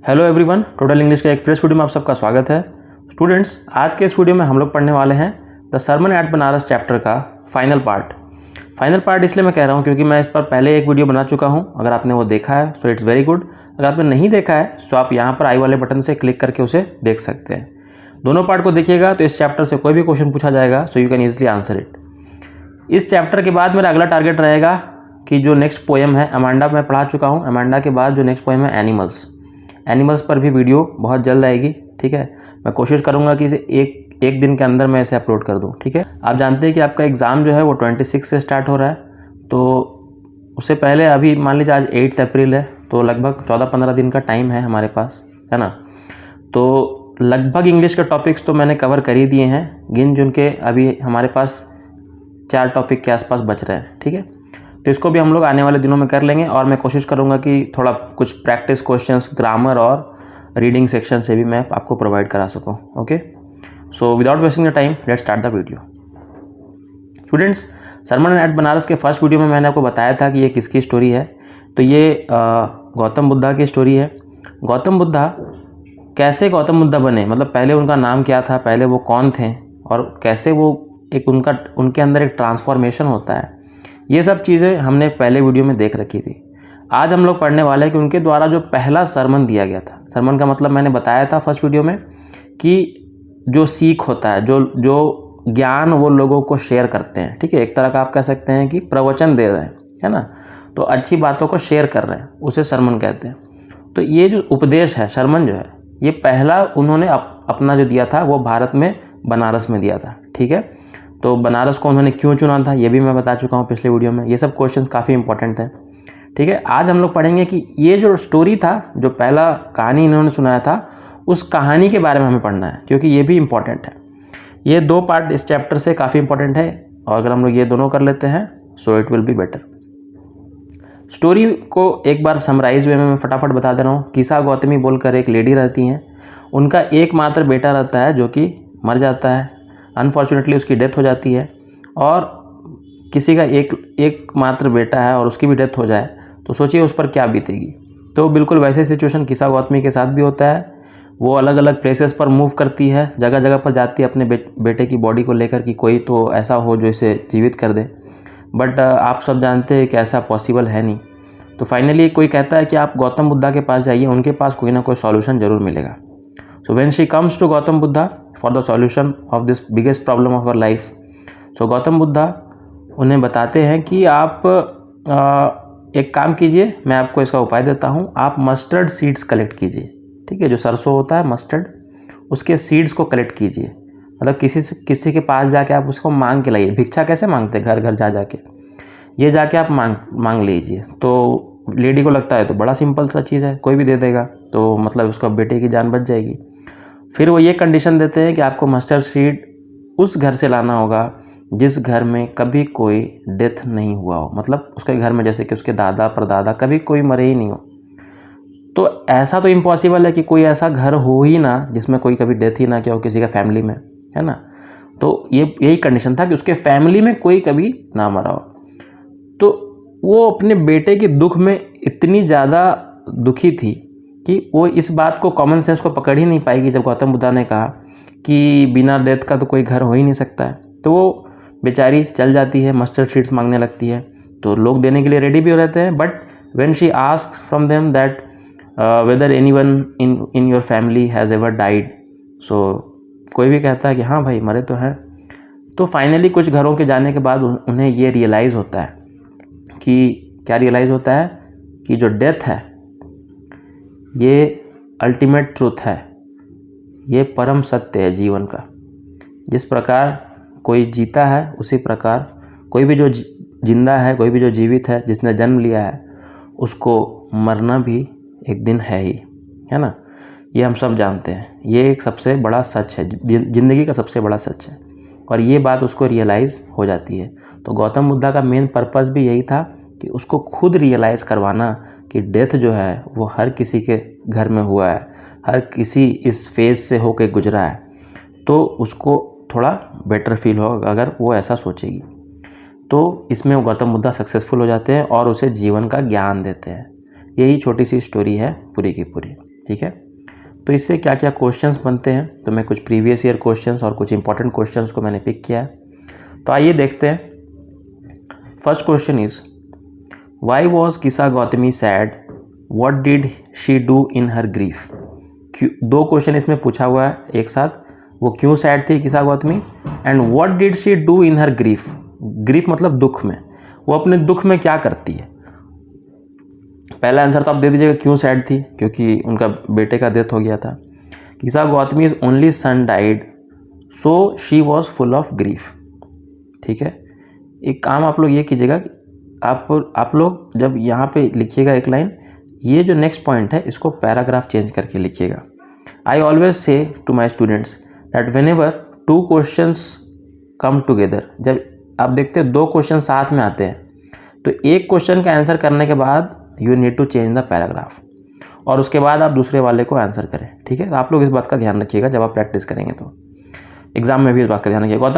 Hello everyone, total English के एक fresh video में आप सबका स्वागत है। स्टूडेंट्स, आज के इस वीडियो में हम लोग पढ़ने वाले हैं the sermon at Benares chapter का फाइनल पार्ट इसलिए मैं कह रहा हूं क्योंकि मैं इस पर पहले एक वीडियो बना चुका हूं। अगर आपने वो देखा है सो इट्स वेरी गुड। अगर आपने नहीं देखा है तो आप यहाँ पर आई वाले बटन से क्लिक करके उसे देख सकते हैं। दोनों पार्ट को देखिएगा तो इस चैप्टर से कोई भी क्वेश्चन पूछा जाएगा so you can easily answer it. इस चैप्टर के बाद मेरा अगला टारगेट रहेगा कि जो नेक्स्ट पोएम है अमांडा मैं पढ़ा चुका हूँ। अमांडा के बाद जो नेक्स्ट पोएम है एनिमल्स पर भी वीडियो बहुत जल्द आएगी। ठीक है, मैं कोशिश करूंगा कि इसे एक दिन के अंदर मैं इसे अपलोड कर दूं। ठीक है, आप जानते हैं कि आपका एग्ज़ाम जो है वो 26 से स्टार्ट हो रहा है, तो उससे पहले अभी मान लीजिए आज 8 अप्रैल है, तो लगभग 14-15 दिन का टाइम है हमारे पास, है ना। तो लगभग इंग्लिश के टॉपिक्स तो मैंने कवर कर ही दिए हैं, गिन जुन के अभी हमारे पास 4 टॉपिक के आसपास बच रहे हैं। ठीक है, तो इसको भी हम लोग आने वाले दिनों में कर लेंगे और मैं कोशिश करूंगा कि थोड़ा कुछ प्रैक्टिस क्वेश्चंस ग्रामर और रीडिंग सेक्शन से भी मैं आपको प्रोवाइड करा सकूं। Okay, so without wasting the time let's start the video. Students, sermon at Benares के फर्स्ट वीडियो में मैंने आपको बताया था कि ये किसकी स्टोरी है। तो ये गौतम बुद्धा की स्टोरी है। गौतम बुद्धा कैसे गौतम बुद्धा बने, मतलब पहले उनका नाम क्या था, पहले वो कौन थे और कैसे वो एक उनके अंदर एक ट्रांसफॉर्मेशन होता है, ये सब चीज़ें हमने पहले वीडियो में देख रखी थी। आज हम लोग पढ़ने वाले हैं कि उनके द्वारा जो पहला सरमन दिया गया था। सरमन का मतलब मैंने बताया था फर्स्ट वीडियो में कि जो सीख होता है, जो ज्ञान वो लोगों को शेयर करते हैं। ठीक है, एक तरह का आप कह सकते हैं कि प्रवचन दे रहे हैं, है ना, तो अच्छी बातों को शेयर कर रहे हैं, उसे सरमन कहते हैं। तो ये जो उपदेश है, सरमन जो है, ये पहला उन्होंने अपना जो दिया था वो भारत में बनारस में दिया था। ठीक है, तो बनारस को उन्होंने क्यों चुना था ये भी मैं बता चुका हूँ पिछले वीडियो में। ये सब क्वेश्चंस काफ़ी इंपॉर्टेंट हैं। ठीक है, आज हम लोग पढ़ेंगे कि ये जो स्टोरी था, जो पहला कहानी इन्होंने सुनाया था, उस कहानी के बारे में हमें पढ़ना है क्योंकि ये भी इम्पॉर्टेंट है। ये 2 पार्ट इस चैप्टर से काफ़ी इंपॉर्टेंट है और अगर हम लोग ये दोनों कर लेते हैं so it will be better. Story को एक बार समराइज वे में मैं फटाफट बता दे रहा हूँ। किसा गौतमी बोलकर एक लेडी रहती हैं, उनका एकमात्र बेटा रहता है जो कि मर जाता है। अनफॉर्चुनेटली उसकी डेथ हो जाती है और किसी का एकमात्र बेटा है और उसकी भी डेथ हो जाए तो सोचिए उस पर क्या बीतेगी। तो बिल्कुल वैसे सिचुएशन किसा गौतमी के साथ भी होता है। वो अलग अलग प्लेसेस पर मूव करती है, जगह जगह पर जाती है अपने बेटे की बॉडी को लेकर कि कोई तो ऐसा हो जो इसे जीवित कर दे, बट आप सब जानते हैं कि ऐसा पॉसिबल है नहीं। तो फाइनली कोई कहता है कि आप गौतम बुद्धा के पास जाइए, उनके पास कोई ना कोई सॉल्यूशन ज़रूर मिलेगा। So when she comes to Gautam Buddha for the solution of this biggest problem of her life, so Gautam Buddha उन्हें बताते हैं कि आप एक काम कीजिए, मैं आपको इसका उपाय देता हूँ। आप मस्टर्ड सीड्स कलेक्ट कीजिए। ठीक है, जो सरसों होता है मस्टर्ड, उसके सीड्स को कलेक्ट कीजिए। मतलब किसी के पास जाके आप उसको मांग के लाइए। भिक्षा कैसे मांगते हैं, घर घर जाके ये जाके आप मांग लीजिए। तो लेडी को लगता है तो बड़ा सिंपल सा चीज़ है, कोई भी दे देगा, तो मतलब उसका बेटे की जान बच जाएगी। फिर वो ये कंडीशन देते हैं कि आपको मस्टर्ड सीड उस घर से लाना होगा जिस घर में कभी कोई डेथ नहीं हुआ हो, मतलब उसके घर में जैसे कि उसके दादा परदादा कभी कोई मरे ही नहीं हो। तो ऐसा तो इम्पॉसिबल है कि कोई ऐसा घर हो ही ना जिसमें कोई कभी डेथ ही ना किया हो किसी का फैमिली में, है ना। तो यही कंडीशन था कि उसके फैमिली में कोई कभी ना मरा हो। तो वो अपने बेटे के दुख में इतनी ज़्यादा दुखी थी कि वो इस बात को, कॉमन सेंस को पकड़ ही नहीं पाएगी। जब गौतम बुद्धा ने कहा कि बिना डेथ का तो कोई घर हो ही नहीं सकता है, तो वो बेचारी चल जाती है, मस्टर्ड सीड्स मांगने लगती है। तो लोग देने के लिए रेडी भी हो रहते हैं, but when she asks from them that whether anyone in your family has ever died, so कोई भी कहता है कि हाँ भाई मरे तो हैं। तो फाइनली कुछ घरों के जाने के बाद उन्हें ये रियलाइज़ होता है कि क्या रियलाइज़ होता है कि जो डेथ है ये अल्टीमेट ट्रूथ है, ये परम सत्य है जीवन का। जिस प्रकार कोई जीता है उसी प्रकार कोई भी जो जिंदा है, कोई भी जो जीवित है, जिसने जन्म लिया है, उसको मरना भी एक दिन है ही, है ना। ये हम सब जानते हैं, ये एक सबसे बड़ा सच है, ज़िंदगी का सबसे बड़ा सच है और ये बात उसको रियलाइज़ हो जाती है। तो गौतम बुद्धा का मेन पर्पस भी यही था कि उसको खुद रियलाइज़ करवाना कि डेथ जो है वो हर किसी के घर में हुआ है, हर किसी इस फेज़ से होकर गुजरा है, तो उसको थोड़ा बेटर फील होगा अगर वो ऐसा सोचेगी। तो इसमें वो गौतम बुद्धा सक्सेसफुल हो जाते हैं और उसे जीवन का ज्ञान देते हैं। यही छोटी सी स्टोरी है पूरी की पूरी। ठीक है। तो इससे क्या क्या क्वेश्चंस बनते हैं, तो मैं कुछ प्रीवियस ईयर क्वेश्चंस और कुछ इंपॉर्टेंट क्वेश्चंस को मैंने पिक किया है। तो आइए देखते हैं। First question is, why was Kisa Gautami said, what did she do in her grief. दो क्वेश्चन इसमें पूछा हुआ है एक साथ, वो क्यों सैड थी किसा Gautami, and what did she do in her grief. Grief मतलब दुख में, वो अपने दुख में क्या करती है। पहला आंसर तो आप दे दीजिएगा, क्यों सैड थी, क्योंकि उनका बेटे का डेथ हो गया था। किसा Gautami is only son died so she was full of grief. ठीक है, एक काम आप लोग ये कीजिएगा, आप लोग जब यहाँ पे लिखिएगा एक लाइन, ये जो नेक्स्ट पॉइंट है इसको पैराग्राफ चेंज करके लिखिएगा। I always say to my students that whenever two questions come together, जब आप देखते हैं दो क्वेश्चन साथ में आते हैं तो एक क्वेश्चन का आंसर करने के बाद you need to change the paragraph, और उसके बाद आप दूसरे वाले को आंसर करें। ठीक है, तो आप लोग इस बात का ध्यान रखिएगा जब आप प्रैक्टिस करेंगे, तो एग्जाम में भी इस बात का ध्यान रखिएगा।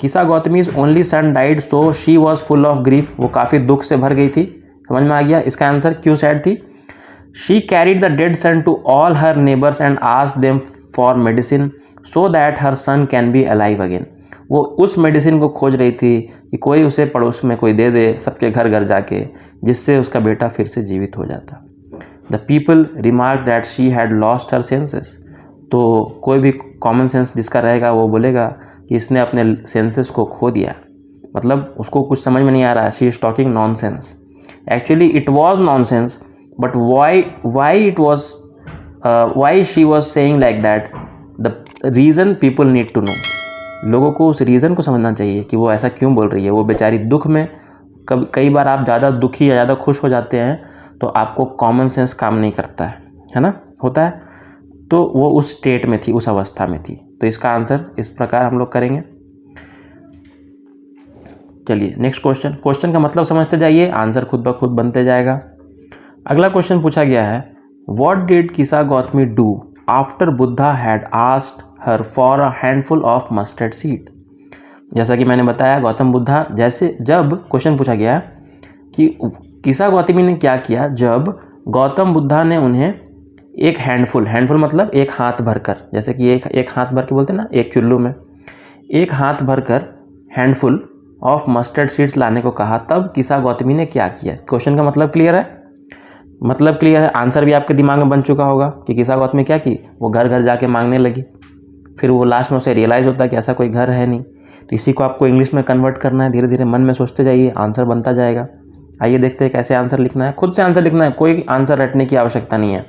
किसा Gautami is only son died so she was full of grief, वो काफ़ी दुख से भर गई थी। समझ में आ गया इसका आंसर क्यों सैड थी। She carried the dead son to all her neighbours and asked them for medicine so that her son can be alive again. वो उस मेडिसिन को खोज रही थी कि कोई उसे पड़ोस में कोई दे दे, सबके घर घर जाके, जिससे उसका बेटा फिर से जीवित हो जाता। The people remark that she had lost her senses. तो कोई भी कॉमन सेंस जिसका रहेगा वो बोलेगा कि इसने अपने सेंसेस को खो दिया, मतलब उसको कुछ समझ में नहीं आ रहा है। She is talking nonsense. Actually it was nonsense, but why she was saying like that, the reason people need to know. लोगों को उस रीज़न को समझना चाहिए कि वो ऐसा क्यों बोल रही है। वो बेचारी दुख में, कई बार आप ज़्यादा दुखी या ज़्यादा खुश हो जाते हैं तो आपको कॉमन सेंस काम नहीं करता है ना, होता है। तो वो उस स्टेट में थी, उस अवस्था में थी। तो इसका आंसर इस प्रकार हम लोग करेंगे। चलिए नेक्स्ट क्वेश्चन। क्वेश्चन का मतलब समझते जाइए, आंसर खुद ब खुद बनते जाएगा। अगला क्वेश्चन पूछा गया है, what did Kisa Gautami do after Buddha had asked her for a handful of mustard seed. जैसा कि मैंने बताया, गौतम बुद्धा जैसे, जब क्वेश्चन पूछा गया कि किसा गौतमी ने क्या किया जब गौतम बुद्धा ने उन्हें एक हैंडफुल मतलब एक हाथ भरकर, जैसे कि एक हाथ भर के बोलते हैं ना, एक चुल्लू में एक हाथ भरकर हैंडफुल ऑफ मस्टर्ड सीड्स लाने को कहा, तब किसा गौतमी ने क्या किया। क्वेश्चन का मतलब क्लियर है, मतलब क्लियर है। आंसर भी आपके दिमाग में बन चुका होगा कि किसा गौतमी क्या की, वो घर घर जाके मांगने लगी। फिर वो लास्ट में उसे रियलाइज़ होता है कि ऐसा कोई घर है नहीं। तो इसी को आपको इंग्लिश में कन्वर्ट करना है, धीरे धीरे मन में सोचते जाइए, आंसर बनता जाएगा। आइए देखते हैं कैसे आंसर लिखना है। खुद से आंसर लिखना है, कोई आंसर रटने की आवश्यकता नहीं है।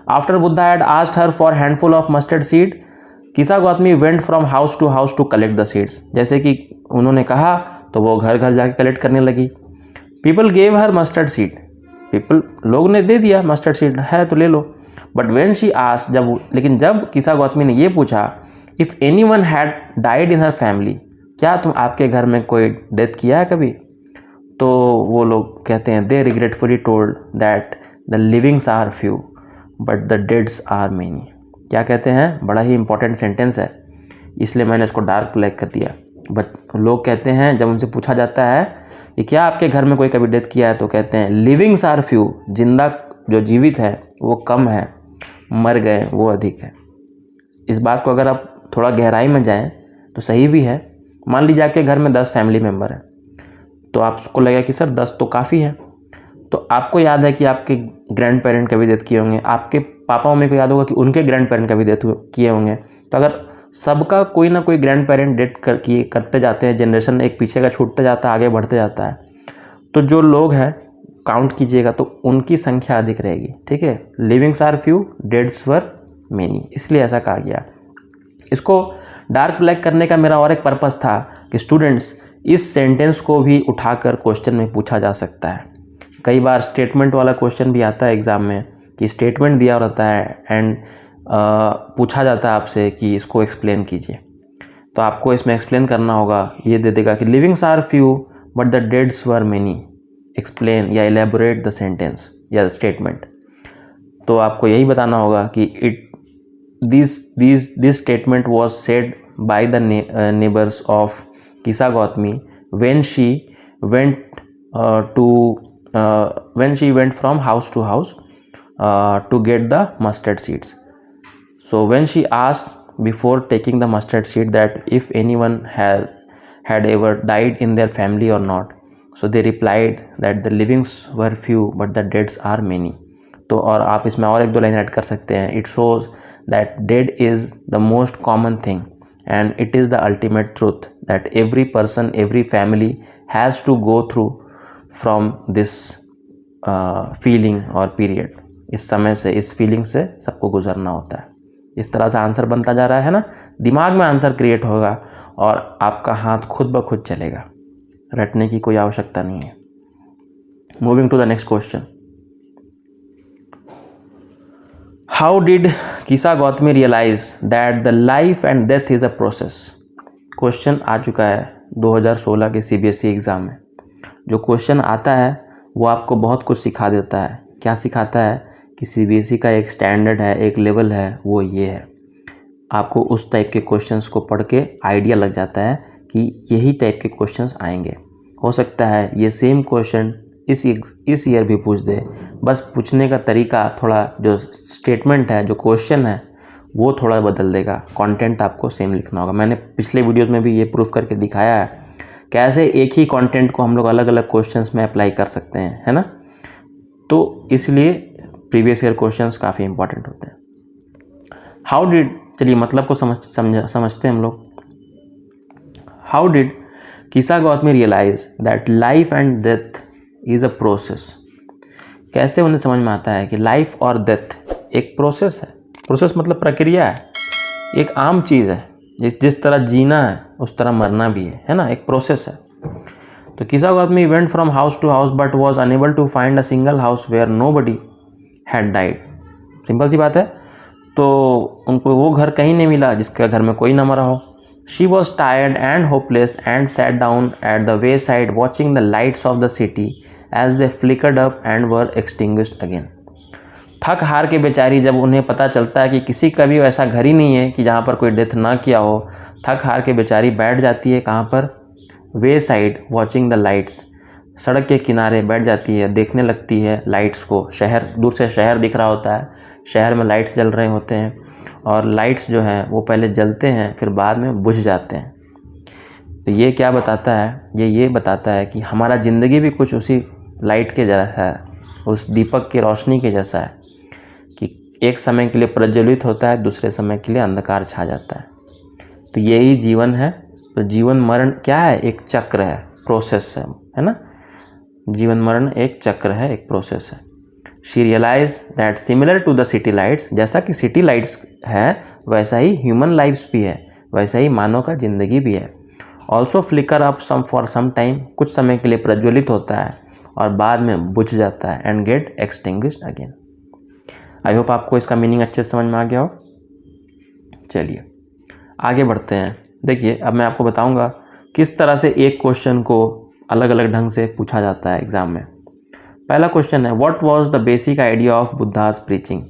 After Buddha had asked her for handful of mustard seed, Kisa Gautami went from house to collect the seeds. जैसे कि उन्होंने कहा तो वो घर घर जाके कलेक्ट करने लगी। People gave her mustard seed, लोग ने दे दिया, मस्टर्ड सीड है तो ले लो। बट वेन शी आस्क्ड, लेकिन जब किसा गौतमी ने ये पूछा, if any one had died in her family, क्या तुम आपके घर में कोई डेथ किया है कभी, तो वो लोग कहते हैं, they regretfully told that the livings are few but the deads are many. क्या कहते हैं, बड़ा ही इंपॉर्टेंट सेंटेंस है, इसलिए मैंने इसको डार्क ब्लैक कर दिया। बट लोग कहते हैं, जब उनसे पूछा जाता है कि क्या आपके घर में कोई कभी डेथ किया है, तो कहते हैं लिविंग्स आर फ्यू, जिंदा जो जीवित है वो कम है, मर गए वो अधिक है। इस बात को अगर आप थोड़ा गहराई में जाएं तो सही भी है। मान लीजिए आपके घर में 10 फैमिली मेम्बर हैं, तो आपको लगेगा कि सर 10 तो काफ़ी है। तो आपको याद है कि आपके ग्रैंड पेरेंट कभी डेथ किए होंगे, आपके पापा मम्मी को याद होगा कि उनके ग्रैंड पेरेंट कभी डेथ किए होंगे। तो अगर सबका कोई ना कोई ग्रैंड पेरेंट डेथ करते जाते हैं, जनरेशन एक पीछे का छूटते जाता है, आगे बढ़ते जाता है, तो जो लोग हैं काउंट कीजिएगा तो उनकी संख्या अधिक रहेगी। ठीक है, livings are few deads were many, इसलिए ऐसा कहा गया। इसको डार्क ब्लैक करने का मेरा और एक पर्पस था कि स्टूडेंट्स इस सेंटेंस को भी उठाकर क्वेश्चन में पूछा जा सकता है। कई बार स्टेटमेंट वाला क्वेश्चन भी आता है एग्ज़ाम में कि स्टेटमेंट दिया रहता है एंड पूछा जाता है आपसे कि इसको एक्सप्लेन कीजिए, तो आपको इसमें एक्सप्लेन करना होगा। ये दे देगा कि livings are few but the deads were many, explain या एलेबोरेट द सेंटेंस या स्टेटमेंट। तो आपको यही बताना होगा कि this statement was said by the neighbours of Kisa Gautami when she went from house to house to get the mustard seeds. So when she asked before taking the mustard seed that if anyone had ever died in their family or not, so they replied that the livings were few but the deads are many. तो और आप इसमें और एक दो line add कर सकते हैं. It shows that dead is the most common thing and it is the ultimate truth that every person, every family has to go through from this feeling or period. इस समय से, इस feeling से सबको गुजरना होता है. इस तरह से आंसर बनता जा रहा है ना. दिमाग में आंसर क्रिएट होगा और आपका हाथ खुद ब खुद चलेगा, रटने की कोई आवश्यकता नहीं है. Moving to the next question. How did Kisa Gautami realise that the life and death is a process. Question आ चुका है 2016 के CBSE एग्ज़ाम में. जो क्वेश्चन आता है वो आपको बहुत कुछ सिखा देता है. क्या सिखाता है कि CBSE का एक स्टैंडर्ड है, एक लेवल है, वो ये है. आपको उस टाइप के क्वेश्चंस को पढ़ के आइडिया लग जाता है कि यही टाइप के क्वेश्चंस आएंगे. हो सकता है ये सेम क्वेश्चन इस ईयर भी पूछ दे, बस पूछने का तरीका थोड़ा, जो स्टेटमेंट है, जो क्वेश्चन है, वो थोड़ा बदल देगा. कंटेंट आपको सेम लिखना होगा. मैंने पिछले वीडियोज़ में भी ये प्रूफ करके दिखाया है कैसे एक ही कंटेंट को हम लोग अलग अलग क्वेश्चंस में अप्लाई कर सकते हैं, है ना. तो इसलिए प्रीवियस ईयर क्वेश्चंस काफ़ी इंपॉर्टेंट होते हैं. हाउ डिड, चलिए मतलब को समझते हैं हम लोग. How did Kisa Gautami realise that life and death is a process. कैसे उन्हें समझ में आता है कि लाइफ और डेथ एक प्रोसेस है. प्रोसेस मतलब प्रक्रिया है, एक आम चीज़ है. जिस तरह जीना है उस तरह मरना भी है ना, एक प्रोसेस है. तो Kisa Gautami went from house to house but was unable to find a single house where nobody had died. Simple सी बात है. तो उनको वो घर कहीं नहीं मिला जिसका घर में कोई ना मरा हो. She was tired and hopeless and sat down at the wayside watching the lights of the city as they flickered up and were extinguished again. थक हार के बेचारी, जब उन्हें पता चलता है कि किसी का भी ऐसा घर ही नहीं है कि जहाँ पर कोई डेथ ना किया हो, थक हार के बेचारी बैठ जाती है. कहाँ पर? वे साइड वॉचिंग द लाइट्स. सड़क के किनारे बैठ जाती है, देखने लगती है लाइट्स को. शहर, दूर से शहर दिख रहा होता है, शहर में लाइट्स जल रहे होते हैं और लाइट्स जो हैं वो पहले जलते हैं फिर बाद में बुझ जाते हैं. तो ये क्या बताता है? ये बताता है कि हमारा ज़िंदगी भी कुछ उसी लाइट के जैसा है, उस दीपक की रोशनी के जैसा है कि एक समय के लिए प्रज्वलित होता है, दूसरे समय के लिए अंधकार छा जाता है. तो यही जीवन है. तो जीवन मरण क्या है? एक चक्र है, प्रोसेस है ना. जीवन मरण एक चक्र है, एक प्रोसेस है. She realise that similar to the city lights, जैसा कि सिटी लाइट्स है वैसा ही ह्यूमन लाइफ्स भी है, वैसा ही मानव का ज़िंदगी भी है. Also flicker up some for some time, कुछ समय के लिए प्रज्वलित होता है और बाद में बुझ जाता है. And get extinguished again. I hope आपको इसका मीनिंग अच्छे से समझ में आ गया हो. चलिए आगे बढ़ते हैं. देखिए अब मैं आपको बताऊंगा किस तरह से एक क्वेश्चन को अलग अलग ढंग से पूछा जाता है एग्ज़ाम में. पहला क्वेश्चन है, what was the basic idea of Buddha's preaching.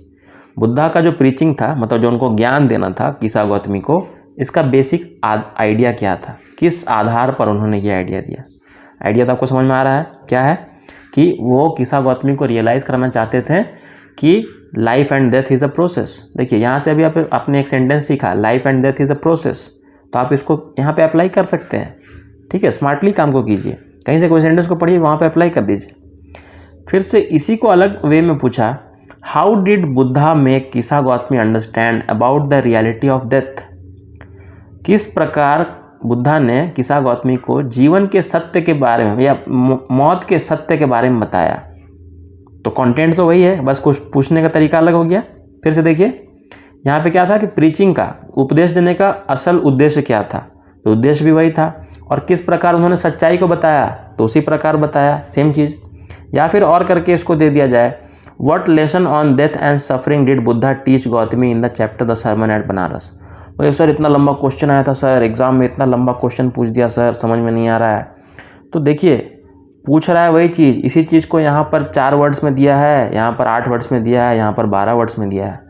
Buddha का जो प्रीचिंग था, मतलब जो उनको ज्ञान देना था किसा गौतमी को, इसका बेसिक आइडिया क्या था, किस आधार पर उन्होंने ये आइडिया दिया. आइडिया तो आपको समझ में आ रहा है क्या है, कि वो किसा गौतमी को रियलाइज़ कराना चाहते थे कि life and death is a process. देखिए यहाँ से अभी आपने एक सेंटेंस सीखा, life and death is a process. तो आप इसको यहाँ पे अप्लाई कर सकते हैं. ठीक है, स्मार्टली काम को कीजिए. कहीं से कोई सेंटेंस को पढ़िए, वहाँ पे अप्लाई कर दीजिए. फिर से इसी को अलग वे में पूछा, हाउ डिड बुद्धा मेक किसा Gautami understand about the reality of death. किस प्रकार बुद्धा ने किसा गौतमी को जीवन के सत्य के बारे में या मौत के सत्य के बारे में बताया. तो कंटेंट तो वही है, बस कुछ पूछने का तरीका अलग हो गया. फिर से देखिए यहाँ पे क्या था कि प्रीचिंग का, उपदेश देने का असल उद्देश्य क्या था. तो उद्देश्य भी वही था. और किस प्रकार उन्होंने सच्चाई को बताया, तो उसी प्रकार बताया, सेम चीज़. या फिर और करके इसको दे दिया जाए, what lesson on death and suffering did Buddha teach Gautami in the chapter the sermon at Benares. भाई सर इतना लंबा क्वेश्चन आया था सर, एग्ज़ाम में इतना लंबा क्वेश्चन पूछ दिया सर, समझ में नहीं आ रहा है. तो देखिए पूछ रहा है वही चीज़, इसी चीज़ को यहाँ पर 4 वर्ड्स में दिया है, यहाँ पर 8 वर्ड्स में दिया है, यहाँ पर 12 वर्ड्स में दिया है.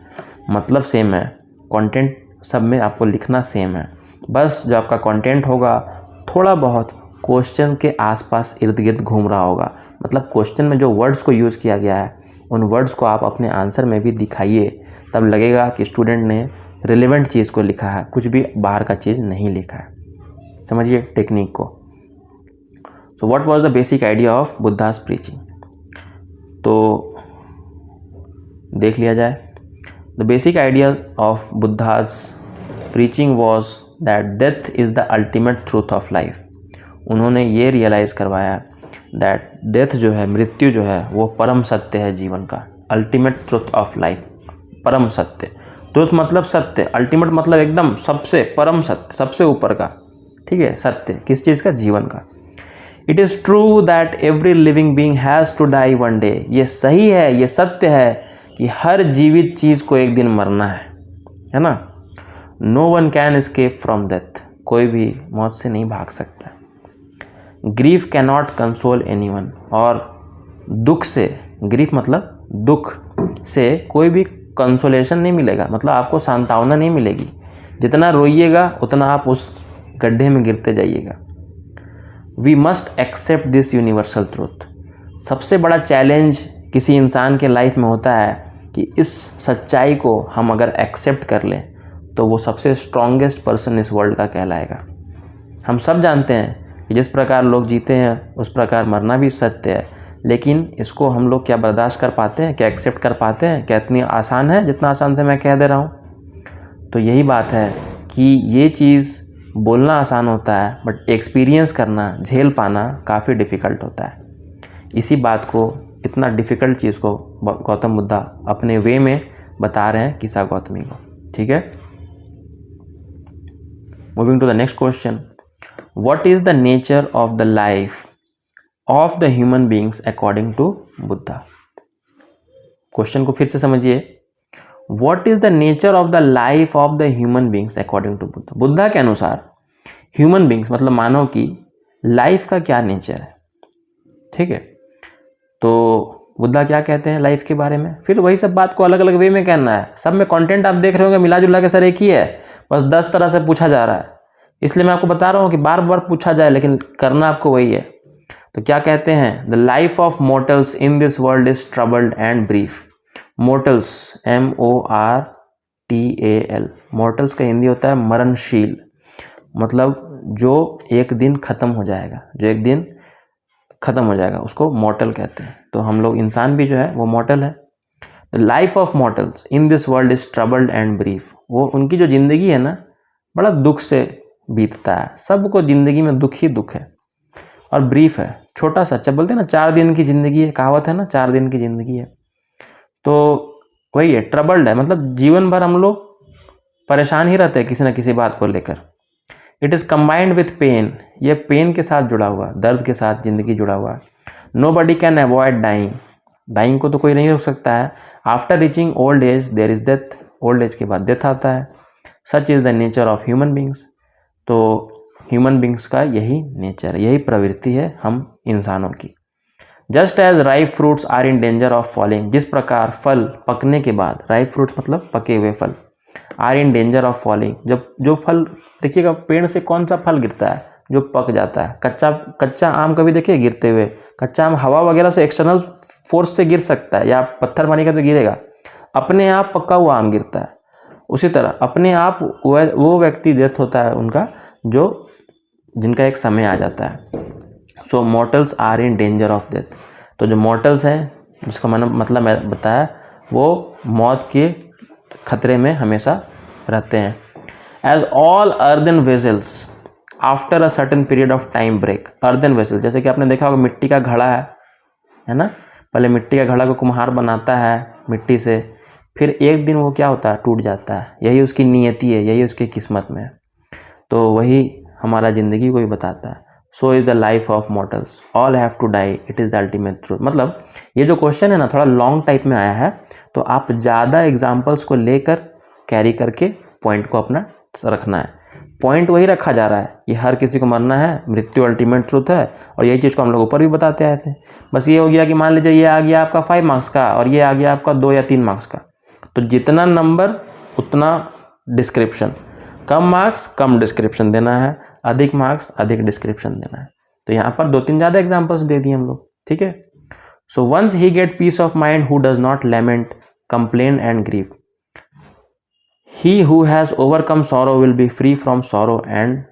मतलब सेम है, कंटेंट सब में आपको लिखना सेम है. बस जो आपका कंटेंट होगा थोड़ा बहुत क्वेश्चन के आसपास इर्द गिर्द घूम रहा होगा। मतलब क्वेश्चन में जो वर्ड्स को यूज़ किया गया है उन वर्ड्स को आप अपने आंसर में भी दिखाइए, तब लगेगा कि स्टूडेंट ने रिलेवेंट चीज़ को लिखा है, कुछ भी बाहर का चीज़ नहीं लिखा है। समझिए टेक्निक को। So what was the basic idea of Buddhas preaching, तो देख लिया जाए। The basic idea of Buddhas preaching was that death is the ultimate truth of life. उन्होंने ये रियलाइज़ करवाया दैट डेथ जो है, मृत्यु जो है, वो परम सत्य है जीवन का। अल्टीमेट ट्रूथ ऑफ लाइफ, परम सत्य। ट्रूथ मतलब सत्य, अल्टीमेट मतलब एकदम सबसे परम सत्य, सबसे ऊपर का, ठीक है। सत्य किस चीज़ का? जीवन का। It is true that every living being has to die one day. ये सही है, ये सत्य है कि हर जीवित चीज़ को एक दिन मरना है ना। No one can escape from death. कोई भी मौत से नहीं भाग सकता। Grief cannot console anyone. और दुख से, ग्रीफ मतलब दुख से कोई भी कंसोलेशन नहीं मिलेगा, मतलब आपको सांत्वना नहीं मिलेगी। जितना रोइएगा उतना आप उस गड्ढे में गिरते जाइएगा। We must accept this universal truth. सबसे बड़ा चैलेंज किसी इंसान के लाइफ में होता है कि इस सच्चाई को हम अगर एक्सेप्ट कर लें तो वो सबसे स्ट्रॉन्गेस्ट पर्सन इस वर्ल्ड का कहलाएगा। हम सब जानते हैं कि जिस प्रकार लोग जीते हैं उस प्रकार मरना भी सत्य है, लेकिन इसको हम लोग क्या बर्दाश्त कर पाते हैं, क्या एक्सेप्ट कर पाते हैं? क्या इतनी आसान है जितना आसान से मैं कह दे रहा हूँ? तो यही बात है कि ये चीज़ बोलना आसान होता है, बट एक्सपीरियंस करना, झेल पाना काफ़ी डिफ़िकल्ट होता है। इसी बात को, इतना डिफ़िकल्ट चीज़ को गौतम बुद्धा अपने वे में बता रहे हैं किस्सा गौतमी को, ठीक है। Moving to the next question, what is the nature of the life of the human beings according to Buddha. Question को फिर से समझिए। What is the nature of the life of the human beings according to Buddha. Buddha के अनुसार human beings मतलब मानव की life का क्या नेचर है, ठीक है। तो बुद्धा क्या कहते हैं लाइफ के बारे में? फिर वही सब बात को अलग अलग वे में कहना है। सब में कंटेंट आप देख रहे होंगे मिला जुला के सर एक ही है, बस 10 तरह से पूछा जा रहा है। इसलिए मैं आपको बता रहा हूँ कि बार बार पूछा जाए, लेकिन करना आपको वही है। तो क्या कहते हैं? The life of mortals in this world is troubled and brief. Mortals, MORTAL, mortals का हिंदी होता है मरणशील, मतलब जो एक दिन ख़त्म हो जाएगा, जो एक दिन ख़त्म हो जाएगा उसको मॉर्टल कहते हैं। तो हम लोग इंसान भी जो है वो मॉर्टल है। The life of mortals in this world is troubled and brief. वो उनकी जो ज़िंदगी है ना, बड़ा दुख से बीतता है। सबको ज़िंदगी में दुख ही दुख है, और ब्रीफ है, छोटा सा। अच्छा बोलते हैं ना 4 दिन की ज़िंदगी है, कहावत है ना, 4 दिन की ज़िंदगी है। तो वही है, ट्रबल्ड है, मतलब जीवन भर हम लोग परेशान ही रहते हैं किसी न किसी बात को लेकर। It is combined with pain. ये पेन के साथ जुड़ा हुआ, दर्द के साथ ज़िंदगी जुड़ा हुआ है। Nobody can avoid dying. Dying को तो कोई नहीं रोक सकता है। After reaching old age there is death. Old age के बाद डेथ आता है। Such is the nature of human beings. तो ह्यूमन बींग्स का यही नेचर है, यही प्रवृत्ति है हम इंसानों की। Just as ripe fruits are in danger of falling. जिस प्रकार फल पकने के बाद, राइप फ्रूट्स मतलब पके हुए फल, are in danger of falling, जब जो फल, देखिएगा पेड़ से कौन सा फल गिरता है? जो पक जाता है। कच्चा आम कभी देखिए गिरते हुए? कच्चा आम हवा वगैरह से, एक्सटर्नल फोर्स से गिर सकता है, या पत्थर मारेगा तो गिरेगा। अपने आप पका हुआ आम गिरता है। उसी तरह अपने आप वो व्यक्ति डेथ होता है उनका, जो जिनका एक समय आ जाता है। So mortals are in danger of death. तो जो मॉर्टल्स हैं, जिसका मतलब मैं बताया, वो मौत के खतरे में हमेशा रहते हैं। As all earthen vessels after a certain period of time break. Earthen vessel, जैसे कि आपने देखा होगा मिट्टी का घड़ा है ना। पहले मिट्टी का घड़ा को कुम्हार बनाता है मिट्टी से, फिर एक दिन वो क्या होता है? टूट जाता है। यही उसकी नियति है, यही उसकी किस्मत में है। तो वही हमारा ज़िंदगी को ही बताता है। So is the life of mortals, all have to die, it is the ultimate truth. मतलब ये जो क्वेश्चन है ना, थोड़ा लॉन्ग टाइप में आया है, तो आप ज़्यादा एग्जाम्पल्स को लेकर कैरी करके पॉइंट को अपना रखना है। पॉइंट वही रखा जा रहा है कि हर किसी को मरना है, मृत्यु अल्टीमेट ट्रूथ है, और यही चीज़ को हम लोग ऊपर भी बताते आए थे। बस ये हो गया कि मान लीजिए ये आ गया आपका 5 मार्क्स का, और ये आ गया आपका 2 या 3 मार्क्स का, तो जितना नंबर उतना डिस्क्रिप्शन। कम मार्क्स कम डिस्क्रिप्शन देना है, अधिक मार्क्स अधिक डिस्क्रिप्शन देना है। तो यहाँ पर 2-3 ज़्यादा एग्जाम्पल्स दे दिए हम लोग, ठीक है। So once he get peace of mind who does not lament, complain and grieve, he who has overcome sorrow will be free from sorrow and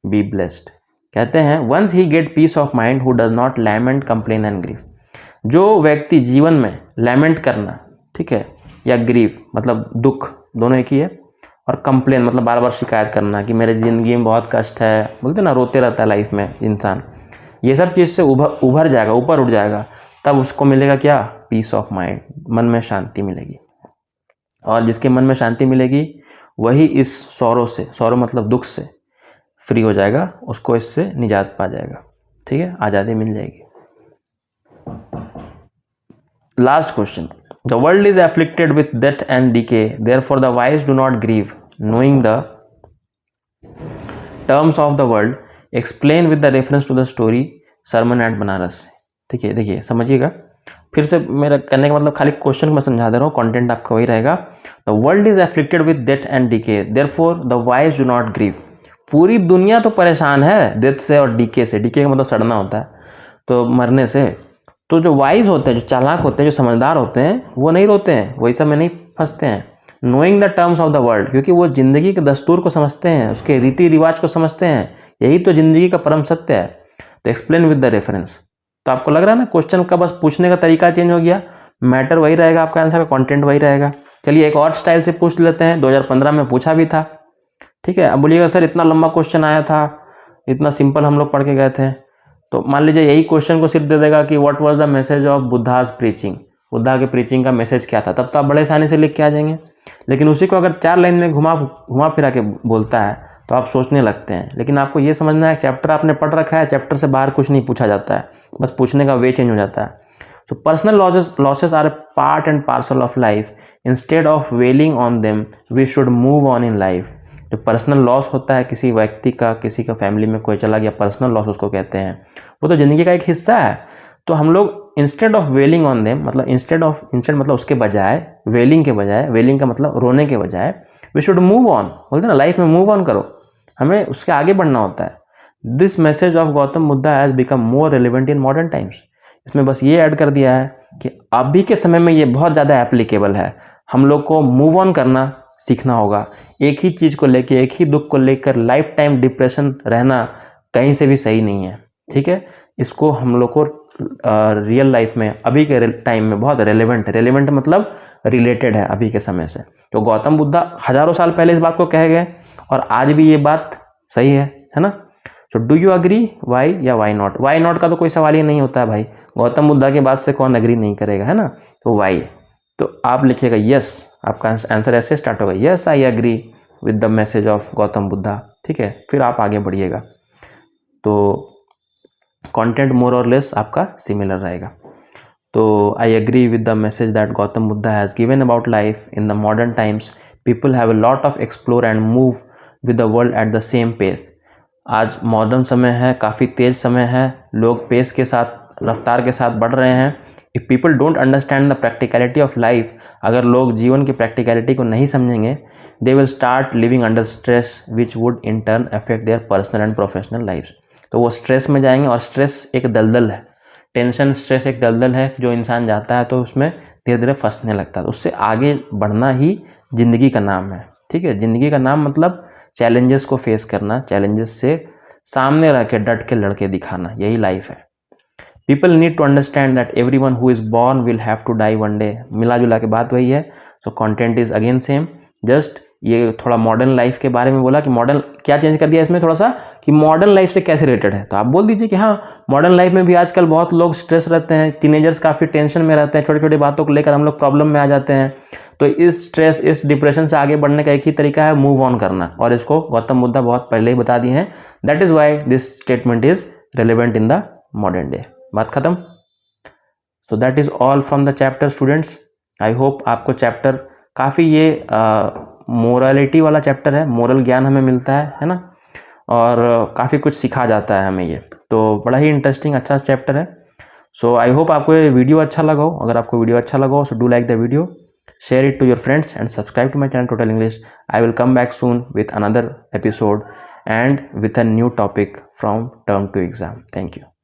be blessed. कहते हैं once he get peace of mind who does not lament, complain and grieve, जो व्यक्ति जीवन में lament करना, ठीक है, या ग्रीव मतलब दुख, दोनों एक ही है, और कंप्लेन मतलब बार बार शिकायत करना कि मेरे ज़िंदगी में बहुत कष्ट है, बोलते ना रोते रहता है लाइफ में इंसान, ये सब चीज़ से उभर जाएगा, ऊपर उठ जाएगा, तब उसको मिलेगा क्या, पीस ऑफ माइंड, मन में शांति मिलेगी। और जिसके मन में शांति मिलेगी वही इस सौरों से, सौरों मतलब दुख से फ्री हो जाएगा, उसको इससे निजात पा जाएगा, ठीक है, आज़ादी मिल जाएगी। Last question, the world is afflicted with death and decay, therefore the wise do not grieve, knowing the terms of the world, explain with the reference to the story sermon at Benares. ठीक है, देखिए समझिएगा, फिर से मेरा कहने का मतलब खाली क्वेश्चन को मैं समझा दे रहा हूँ, कंटेंट आपका वही रहेगा। The world is afflicted with death and decay, therefore the wise do not grieve. पूरी दुनिया तो परेशान है डेथ से और डीके से, डीके का मतलब सड़ना होता है, तो मरने से। तो जो वाइज होते हैं, जो चालाक होते हैं, जो समझदार होते हैं, वो नहीं रोते हैं, वही सब में नहीं फंसते हैं। Knowing the terms of the world, क्योंकि वो ज़िंदगी के दस्तूर को समझते हैं, उसके रीति रिवाज को समझते हैं, यही तो ज़िंदगी का परम सत्य है। तो एक्सप्लेन विद द रेफरेंस। तो आपको लग रहा है ना क्वेश्चन का बस पूछने का तरीका चेंज हो गया, मैटर वही रहेगा, आपका आंसर का कंटेंट वही रहेगा। चलिए एक और स्टाइल से पूछ लेते हैं, 2015 में पूछा भी था, ठीक है। अब बोलिएगा सर इतना लंबा क्वेश्चन आया था, इतना सिंपल हम लोग पढ़ के गए थे, तो मान लीजिए यही क्वेश्चन को सिर्फ दे देगा कि what was the message of Buddha's preaching, Buddha के प्रीचिंग का मैसेज क्या था, तब तो आप बड़े आसानी से लिख के आ जाएंगे। लेकिन उसी को अगर 4 लाइन में घुमा फिरा के बोलता है तो आप सोचने लगते हैं। लेकिन आपको ये समझना है चैप्टर आपने पढ़ रखा है, चैप्टर से बाहर कुछ नहीं पूछा जाता है, बस पूछने का वे चेंज हो जाता है। So personal losses are a part and parcel of life, instead of wailing on them we should move on in life. जो पर्सनल लॉस होता है किसी व्यक्ति का, किसी का फैमिली में कोई चला गया, पर्सनल लॉस उसको कहते हैं, वो तो ज़िंदगी का एक हिस्सा है। तो हम लोग instead of wailing on them, मतलब इंस्टेड मतलब उसके बजाय, वेलिंग के बजाय, वेलिंग का मतलब रोने के बजाय, वी शुड मूव ऑन, बोलते ना लाइफ में मूव ऑन करो, हमें उसके आगे बढ़ना होता है। This message of Gautam Buddha has become more relevant in modern times. इसमें बस ये ऐड कर दिया है कि अभी के समय में ये बहुत ज़्यादा एप्लीकेबल है, हम लोग को मूव ऑन करना सीखना होगा। एक ही चीज़ को लेकर, एक ही दुख को लेकर लाइफ टाइम डिप्रेशन रहना कहीं से भी सही नहीं है, ठीक है। इसको हम लोग को रियल लाइफ में, अभी के टाइम में बहुत रेलेवेंट मतलब रिलेटेड है अभी के समय से। तो गौतम बुद्धा हज़ारों साल पहले इस बात को कहे गए और आज भी ये बात सही है ना। So do you agree, why या वाई नॉट। वाई नॉट का तो कोई सवाल ही नहीं होता है भाई, गौतम बुद्धा के बात से कौन अग्री नहीं करेगा, है ना। तो वाई, तो आप लिखिएगा यस, आपका आंसर ऐसे स्टार्ट होगा, yes I agree with the message of Gautam Buddha, ठीक है। फिर आप आगे बढ़िएगा, तो कंटेंट मोर और लेस आपका सिमिलर रहेगा। तो I agree with the message that Gautam Buddha has given about life in the modern times, people have a lot of explore and move with the world at the same pace. आज modern समय है, काफ़ी तेज़ समय है, लोग पेस के साथ, रफ्तार के साथ बढ़ रहे हैं। If people don't understand the practicality of life, अगर लोग जीवन की प्रैक्टिकलिटी को नहीं समझेंगे, they will start living under stress which would in turn affect their personal and professional life. तो वो स्ट्रेस में जाएंगे, और स्ट्रेस एक दलदल है, टेंशन स्ट्रेस एक दलदल है, जो इंसान जाता है तो उसमें धीरे धीरे फंसने लगता है। तो उससे आगे बढ़ना ही ज़िंदगी का नाम है, ठीक है। ज़िंदगी का नाम मतलब चैलेंजेस को फेस करना, चैलेंजेस से सामने रह के डट के लड़के दिखाना, यही लाइफ है। People need to understand that everyone who is born will have to die one day. मिला जुला के बात वही है। So content is again same, जस्ट ये थोड़ा मॉडर्न लाइफ के बारे में बोला कि मॉडर्न क्या चेंज कर दिया इसमें थोड़ा सा, कि मॉडर्न लाइफ से कैसे रिलेटेड है। तो आप बोल दीजिए कि हाँ, मॉडर्न लाइफ में भी आजकल बहुत लोग स्ट्रेस रहते हैं, टीनेजर्स काफ़ी टेंशन में रहते हैं, छोटी छोटी बातों को लेकर हम लोग प्रॉब्लम में आ जाते हैं। तो इस स्ट्रेस, इस डिप्रेशन से आगे बढ़ने का एक ही तरीका है, मूव ऑन करना, और इसको गौतम बुद्धा बहुत पहले ही बता दिए हैं। That is why this statement is relevant in the modern day. बात खत्म। So that is all from the chapter students. I hope आपको चैप्टर काफ़ी, ये मोरालिटी वाला चैप्टर है, मोरल ज्ञान हमें मिलता है ना, और काफ़ी कुछ सिखा जाता है हमें ये, तो बड़ा ही इंटरेस्टिंग अच्छा चैप्टर है। सो आई होप आपको ये वीडियो अच्छा लगा हो। अगर आपको वीडियो अच्छा लगा हो, so do like the video, share it to your friends and subscribe to my channel Total English. I will come back soon with another episode, and with a new topic from term to exam. Thank you.